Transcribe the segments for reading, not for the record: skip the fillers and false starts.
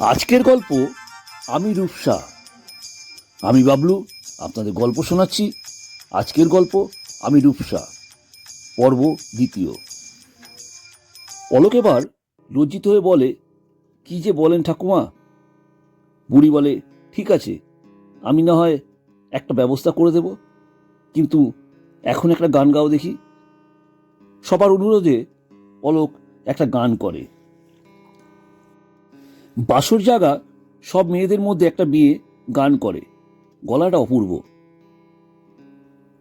আজকের গল্প আমি রূপসা। আমি বাবলু আপনাদের গল্প শোনাচ্ছি। আজকের গল্প আমি রূপসা, পর্ব দ্বিতীয়। অলোক এবার লজ্জিত হয়ে বলে, কি যে বলেন ঠাকুমা। বুড়ি বলে, ঠিক আছে, আমি না হয় একটা ব্যবস্থা করে দেব, কিন্তু এখন একটা গান গাও দেখি। সবার অনুরোধে অলোক একটা গান করে। বাসর জাগা সব মেয়েদের মধ্যে একটা বিয়ে গান করে, গলাটা অপূর্ব।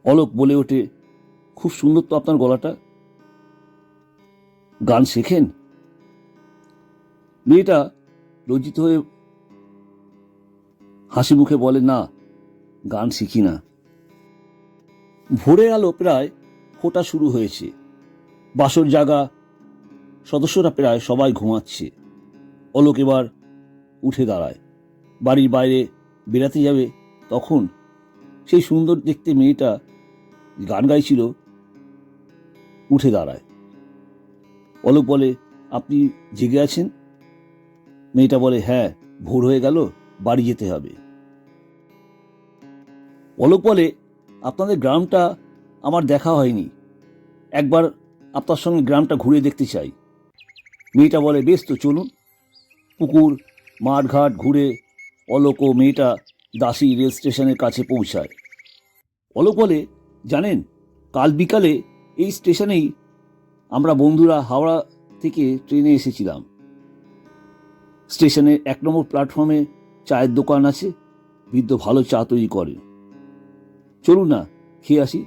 অলোক বলে ওঠে, খুব সুন্দর তো আপনার গলাটা, গান শেখেন? মেয়েটা লজ্জিত হয়ে হাসি মুখে বলে, না, গান শিখি না। ভোরের আলো প্রায় ফোটা শুরু হয়েছে। বাসর জাগা সদস্যরা প্রায় সবাই ঘুমাচ্ছে। অলোক এবার উঠে দাঁড়ায়, বাড়ির বাইরে বেড়াতে যাবে। তখন সেই সুন্দর দেখতে মেয়েটা গান গাইছিল উঠে দাঁড়ায়। অলোক বলে, আপনি জেগে আছেন? মেয়েটা বলে, হ্যাঁ, ভোর হয়ে গেল, বাড়ি যেতে হবে। অলোক বলে, আপনাদের গ্রামটা আমার দেখা হয়নি, একবার আপনার সঙ্গে গ্রামটা ঘুরে দেখতে চাই। মেয়েটা বলে, বেশ তো, চলুন। পুকুর মাঠঘাট ঘুরে অলোক ও মেয়েটা দাসী রেল স্টেশনের কাছে পৌঁছায়। অলোক বলে, জানেন, কাল বিকালে এই স্টেশনেই আমরা বন্ধুরা হাওড়া থেকে ট্রেনে এসেছিলাম। স্টেশনের 1 নম্বর প্ল্যাটফর্মে চায়ের দোকান আছে, বৃদ্ধ ভালো চা তৈরি করে। চলুন না, খেয়ে আসি।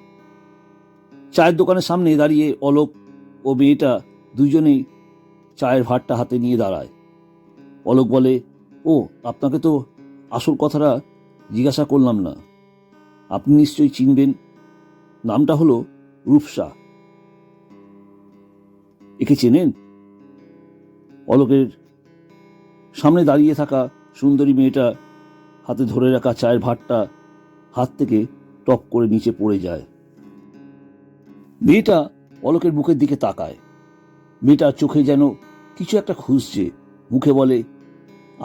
চায়ের দোকানের সামনে দাঁড়িয়ে অলোক ও মেয়েটা দুজনেই চায়ের ভাতটা হাতে নিয়ে দাঁড়ায়। অলোক বলে, ও, আপনাকে তো আসল কথাটা জিজ্ঞাসা করলাম না। আপনি নিশ্চয়ই চিনবেন, নামটা হলো রূপসা। একে চেনেন? অলোকের সামনে দাঁড়িয়ে থাকা সুন্দরী মেয়েটা হাতে ধরে রাখা চায়ের ভাতটা হাত থেকে টপ করে নিচে পড়ে যায়। মেয়েটা অলোকের মুখের দিকে তাকায়। মেয়েটার চোখে যেন কিছু একটা খুঁজছে। মুখে বলে,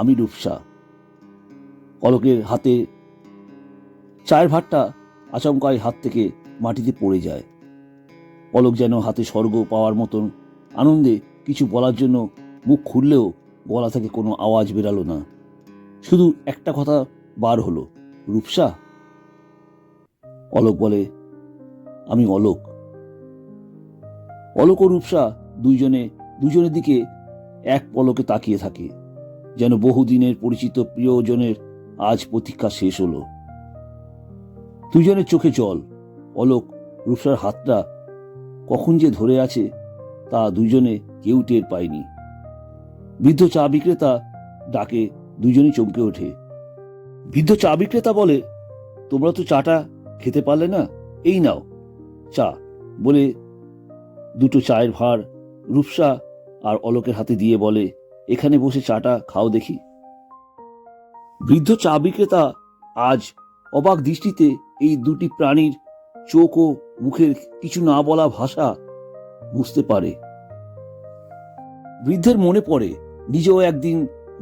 আমি রূপসা। অলোকের হাতে চায়ের ভাতটা আচমকায় হাত থেকে মাটিতে পড়ে যায়। অলোক যেন হাতে স্বর্গ পাওয়ার মতন আনন্দে কিছু বলার জন্য মুখ খুললেও গলা থেকে কোনো আওয়াজ বেরালো না। শুধু একটা কথা বার হলো, রূপসা। অলোক বলে, আমি অলোক। অলোক ও রূপসা দুজনের দিকে এক পলকে তাকিয়ে থাকে, যেন বহুদিনের পরিচিত প্রিয়জনের আজ প্রতীক্ষা শেষ হলো। দুজনের চোখে জল। অলোক রূপসার হাতটা কখন যে ধরে আছে তা দুজনে কেউ টের পায়নি। বৃদ্ধ চা বিক্রেতা ডাকে, দুজনই চমকে ওঠে। বৃদ্ধ চা বিক্রেতা বলে, তোমরা তো চাটা খেতে পারলে না, এই নাও চা, বলে দুটো চায়ের ভাঁড় রূপসা আর অলোকের হাতে দিয়ে বলে, এখানে বসে চাটা খাও দেখি। বৃদ্ধ চা বিক্রেতা আজ অবাক দৃষ্টিতে এই দুটি প্রাণীর চোখ ও মুখের কিছু না বলা ভাষা বুঝতে পারে। বৃদ্ধের মনে পড়ে, নিজেও একদিন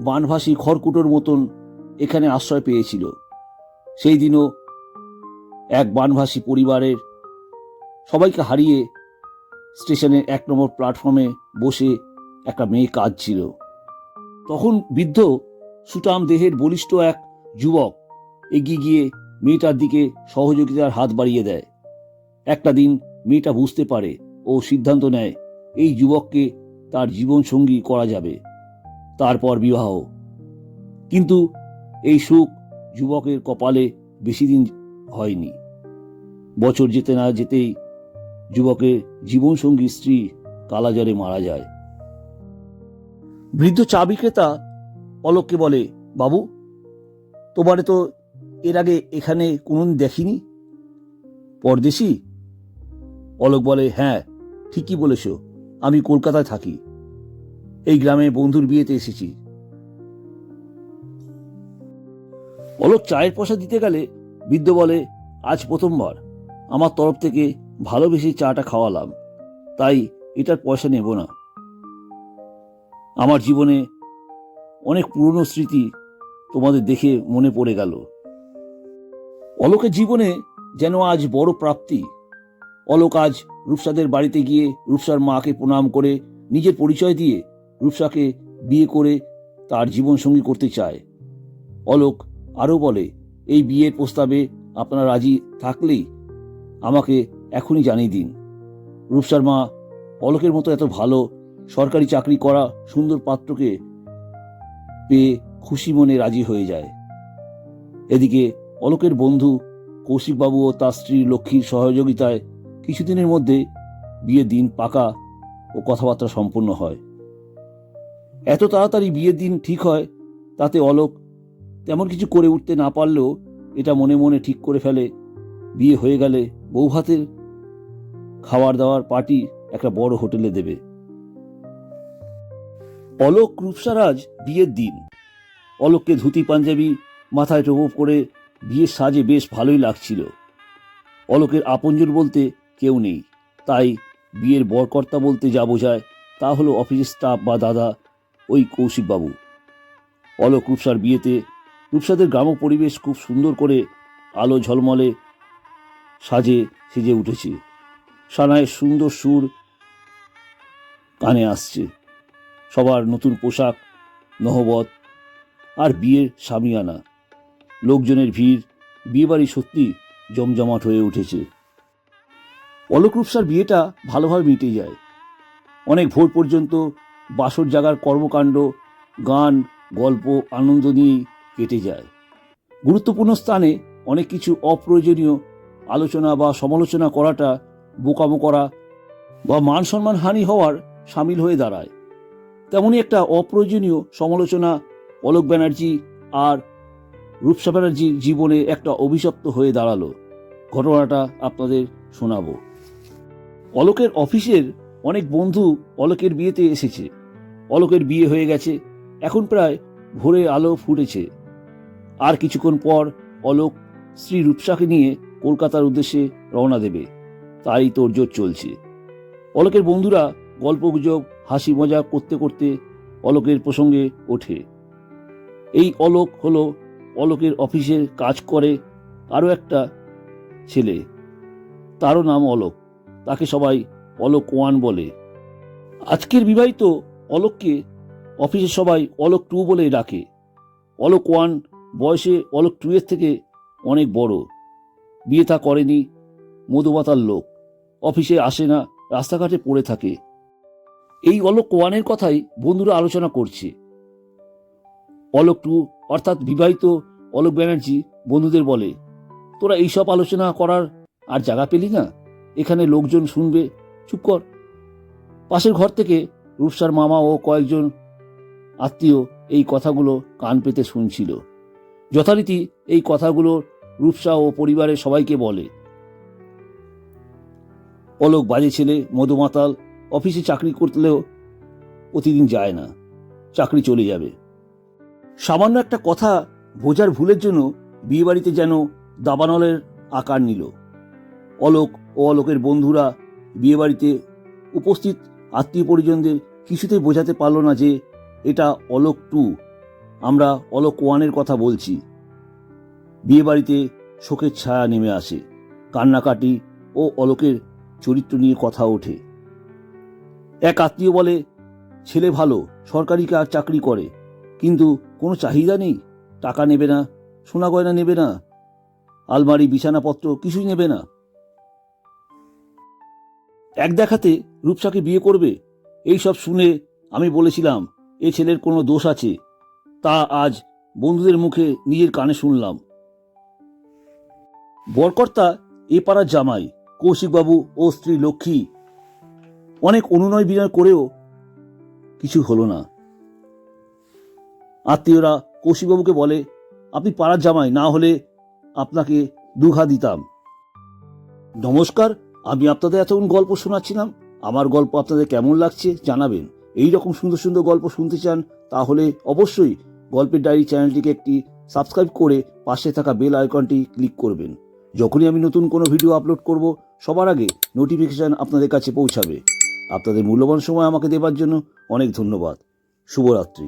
বানভাসী খড়কুটোর মতন এখানে আশ্রয় পেয়েছিল। সেই দিনও এক বানভাসী পরিবারের সবাইকে হারিয়ে স্টেশনের 1 নম্বর প্ল্যাটফর্মে বসে একটা মেয়ে কাঁদছিল। তখন বৃদ্ধ সুটাম দেহের বলিষ্ঠ এক যুবক এগিয়ে গিয়ে মেয়েটার দিকে সহযোগিতার হাত বাড়িয়ে দেয়। একটা দিন মেয়েটা বুঝতে পারে ও সিদ্ধান্ত নেয় এই যুবককে তার জীবন সঙ্গী করা যাবে, তারপর বিবাহ। কিন্তু এই সুখ যুবকের কপালে বেশি দিন হয়নি। বছর যেতে না যেতেই যুবকের জীবনসঙ্গী স্ত্রী কালাজ্বরে মারা যায়। বৃদ্ধ চা বিক্রেতা অলোককে বলে, বাবু, তোমারে তো এর আগে এখানে কোনোদিন দেখিনি, পরদেশি? অলোক বলে, হ্যাঁ, ঠিকই বলেছ, আমি কলকাতায় থাকি, এই গ্রামে বন্ধুর বিয়েতে এসেছি। অলোক চায়ের পয়সা দিতে গেলে বৃদ্ধ বলে, আজ প্রথমবার আমার তরফ থেকে ভালোবেসে চাটা খাওয়ালাম, তাই এটার পয়সা নেব না। আমার জীবনে অনেক পুরনো স্মৃতি তোমাদের দেখে মনে পড়ে গেল। অলোকের জীবনে যেন আজ বড় প্রাপ্তি। অলোক আজ রূপসাদের বাড়িতে গিয়ে রূপসার মাকে প্রণাম করে নিজের পরিচয় দিয়ে রূপসাকে বিয়ে করে তার জীবনসঙ্গী করতে চায়। অলোক আরও বলে, এই বিয়ের প্রস্তাবে আপনারা রাজি থাকলেই আমাকে এখনই জানিয়ে দিন। রূপসার মা অলোকের মতো এত ভালো সরকারি চাকরি করা সুন্দর পাত্রকে পেয়ে খুশি মনে রাজি হয়ে যায়। এদিকে অলোকের বন্ধু কৌশিকবাবু ও তার স্ত্রী লক্ষ্মীর সহযোগিতায় কিছুদিনের মধ্যে বিয়ের দিন পাকা ও কথাবার্তা সম্পন্ন হয়। এত তাড়াতাড়ি বিয়ের দিন ঠিক হয় তাতে অলোক তেমন কিছু করে উঠতে না পারলেও এটা মনে মনে ঠিক করে ফেলে, বিয়ে হয়ে গেলে বউ ভাতের খাবার দাওয়ার পার্টি একটা বড় হোটেলে দেবে। অলোক রূপসারাজ বিয়ের দিন। অলোককে ধুতি পাঞ্জাবি মাথায় টোপ করে বিয়ের সাজে বেশ ভালোই লাগছিল। অলোকের আপনজন বলতে কেউ নেই, তাই বিয়ের বরকর্তা বলতে যা বোঝায় তা হলো অফিসের স্টাফ বা দাদা, ওই কৌশিকবাবু। অলোক রূপসার বিয়েতে রূপসাদের গ্রাম্য পরিবেশ খুব সুন্দর করে আলো ঝলমলে সাজে সেজে উঠেছে। সানায়ের সুন্দর সুর কানে আসছে, সবার নতুন পোশাক, নহবত আর বিয়ের সামিয়ানা। লোকজনের ভিড়, বিয়েবাড়ি সত্যি জমজমাট হয়ে উঠেছে। অলোক রূপসার বিয়েটা ভালোভাবে মিটে যায়। অনেক ভোর পর্যন্ত বাসর জাগার কর্মকাণ্ড, গান, গল্প, আনন্দ নিয়েই কেটে যায়। গুরুত্বপূর্ণ স্থানে অনেক কিছু অপ্রয়োজনীয় আলোচনা বা সমালোচনা করাটা বোকামো করা বা মান সম্মান হানি হওয়ার সামিল হয়ে দাঁড়ায়। তেমনই একটা অপ্রয়োজনীয় সমালোচনা অলোক ব্যানার্জি আর রূপসা ব্যানার্জির জীবনে একটা অভিশপ্ত হয়ে দাঁড়ালো। ঘটনাটা আপনাদের শোনাবো। অলোকের অফিসের অনেক বন্ধু অলোকের বিয়েতে এসেছে। অলোকের বিয়ে হয়ে গেছে, এখন প্রায় ভোরে আলো ফুটেছে। আর কিছুক্ষণ পর অলোক স্ত্রী রূপসাকে নিয়ে কলকাতার উদ্দেশ্যে রওনা দেবে, তাই তোড়জোড় চলছে। অলোকের বন্ধুরা গল্পগুজব হাসি মজা করতে করতে অলোকের প্রসঙ্গে ওঠে। এই অলোক হলো অলোকের অফিসের কাজ করে আরও একটা ছেলে, তারও নাম অলোক। তাকে সবাই অলোক ওয়ান বলে। আজকের বিবাহিত অলোককে অফিসের সবাই অলোক টু বলে ডাকে। অলোক ওয়ান বয়সে অলোক টু এর থেকে অনেক বড়। বিয়ে থা করেনি, মধুমাতার লোক, অফিসে আসে না, রাস্তাঘাটে পড়ে থাকে। এই অলোক ওয়ানের কথাই বন্ধুরা আলোচনা করছে। অলোক টু অর্থাৎ বিবাহিত অলোক ব্যানার্জি বন্ধুদের বলে, তোরা এইসব আলোচনা করার আর জায়গা পেলি না, এখানে লোকজন শুনবে, চুপ কর। পাশের ঘর থেকে রূপসার মামা ও কয়েকজন আত্মীয় এই কথাগুলো কান পেতে শুনছিল। যথারীতি এই কথাগুলো রূপসা ও পরিবারের সবাইকে বলে। অলোক বাজে ছেলে, মধুমাতাল, অফিসে চাকরি করলেও প্রতিদিন যায় না, চাকরি চলে যাবে। সামান্য একটা কথা বোঝার ভুলের জন্য বিয়েবাড়িতে যেন দাবানলের আকার নিল। অলোক ও অলোকের বন্ধুরা বিয়েবাড়িতে উপস্থিত আত্মীয় পরিজনদের কিছুতেই বোঝাতে পারল না যে এটা অলোক টু, আমরা অলোক ওয়ানের কথা বলছি। বিয়েবাড়িতে শোকের ছায়া নেমে আসে, কান্নাকাটি ও অলোকের চরিত্র নিয়ে কথা ওঠে। এক আত্মীয় বলে, ছেলে ভালো, সরকারি চাকরি করে, কিন্তু কোনো চাহিদা নেই, টাকা নেবে না, সোনা গয়না নেবে না, আলমারি বিছানাপত্র কিছুই নেবে না। এক দেখাতে রূপসাকে বিয়ে করবে। এই সব শুনে আমি বলেছিলাম এ ছেলের কোনো দোষ আছে, তা আজ বন্ধুদের মুখে নিজের কানে শুনলাম। বরকর্তা এ পাড়ার জামাই কৌশিকবাবু ও স্ত্রী লক্ষ্মী অনেক অনুনয় বিনয় করেও কিছু হলো না। আত্মীয়রা কৌশিকবাবুকে বলে, আপনি পাড়ার জামাই, না হলে আপনাকে দুঘা দিতাম। নমস্কার, আমি আপনাদের এতক্ষণ গল্প শোনাচ্ছিলাম। আমার গল্প আপনাদের কেমন লাগছে জানাবেন। এই রকম সুন্দর সুন্দর গল্প শুনতে চান তাহলে অবশ্যই গল্পের ডায়েরি চ্যানেলটিকে একটি সাবস্ক্রাইব করে পাশে থাকা বেল আইকনটি ক্লিক করবেন। যখনই আমি নতুন কোনো ভিডিও আপলোড করব সবার আগে নোটিফিকেশন আপনাদের কাছে পৌঁছাবে। আপনাদের মূল্যবান সময় আমাকে দেবার জন্য অনেক ধন্যবাদ। শুভরাত্রি।